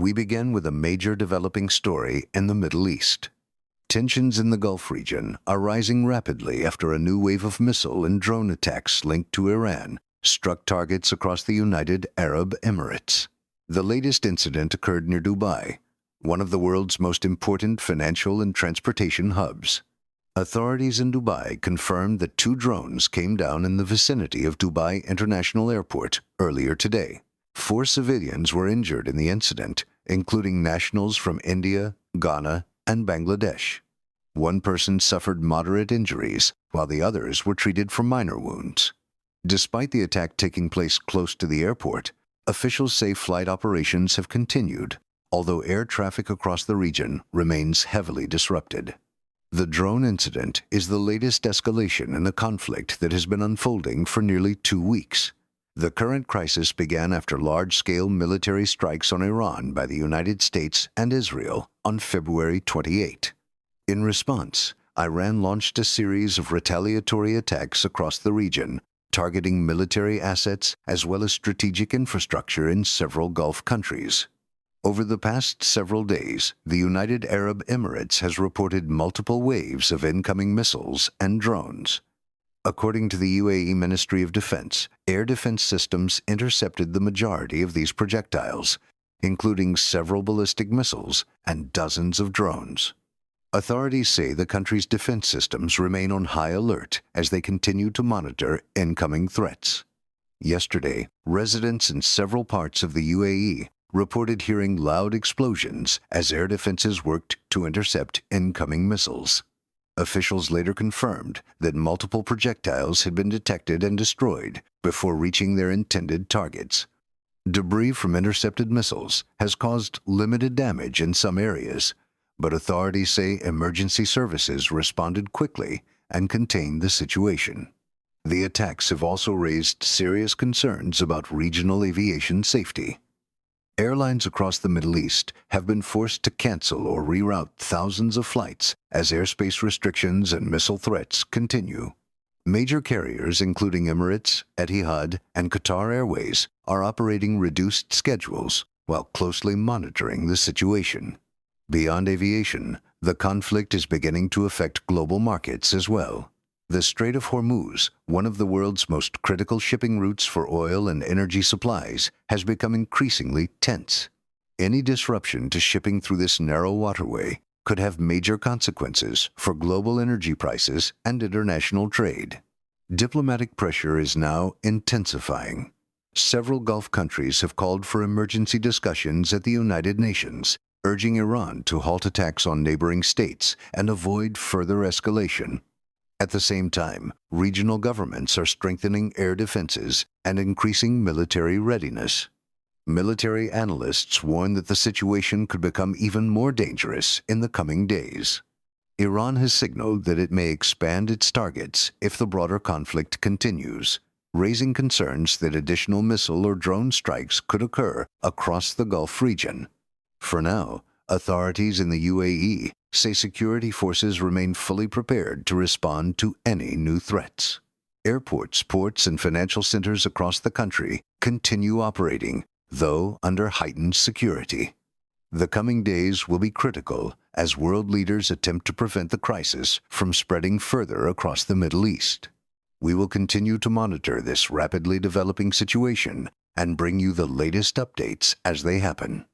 We begin with a major developing story in the Middle East. Tensions in the Gulf region are rising rapidly after a new wave of missile and drone attacks linked to Iran struck targets across the United Arab Emirates. The latest incident occurred near Dubai, one of the world's most important financial and transportation hubs. Authorities in Dubai confirmed that 2 drones came down in the vicinity of Dubai International Airport earlier today. 4 civilians were injured in the incident, including nationals from India, Ghana, and Bangladesh. 1 person suffered moderate injuries, while the others were treated for minor wounds. Despite the attack taking place close to the airport, officials say flight operations have continued, although air traffic across the region remains heavily disrupted. The drone incident is the latest escalation in a conflict that has been unfolding for nearly 2 weeks. The current crisis began after large-scale military strikes on Iran by the United States and Israel on February 28. In response, Iran launched a series of retaliatory attacks across the region, targeting military assets as well as strategic infrastructure in several Gulf countries. Over the past several days, the United Arab Emirates has reported multiple waves of incoming missiles and drones. According to the UAE Ministry of Defense, air defense systems intercepted the majority of these projectiles, including several ballistic missiles and dozens of drones. Authorities say the country's defense systems remain on high alert as they continue to monitor incoming threats. Yesterday, residents in several parts of the UAE reported hearing loud explosions as air defenses worked to intercept incoming missiles. Officials later confirmed that multiple projectiles had been detected and destroyed before reaching their intended targets. Debris from intercepted missiles has caused limited damage in some areas, but authorities say emergency services responded quickly and contained the situation. The attacks have also raised serious concerns about regional aviation safety. Airlines across the Middle East have been forced to cancel or reroute thousands of flights as airspace restrictions and missile threats continue. Major carriers including Emirates, Etihad, and Qatar Airways are operating reduced schedules while closely monitoring the situation. Beyond aviation, the conflict is beginning to affect global markets as well. The Strait of Hormuz, one of the world's most critical shipping routes for oil and energy supplies, has become increasingly tense. Any disruption to shipping through this narrow waterway could have major consequences for global energy prices and international trade. Diplomatic pressure is now intensifying. Several Gulf countries have called for emergency discussions at the United Nations, urging Iran to halt attacks on neighboring states and avoid further escalation. At the same time, regional governments are strengthening air defenses and increasing military readiness. Military analysts warn that the situation could become even more dangerous in the coming days. Iran has signaled that it may expand its targets if the broader conflict continues, raising concerns that additional missile or drone strikes could occur across the Gulf region. For now, authorities in the UAE say security forces remain fully prepared to respond to any new threats. Airports, ports, and financial centers across the country continue operating, though under heightened security. The coming days will be critical as world leaders attempt to prevent the crisis from spreading further across the Middle East. We will continue to monitor this rapidly developing situation and bring you the latest updates as they happen.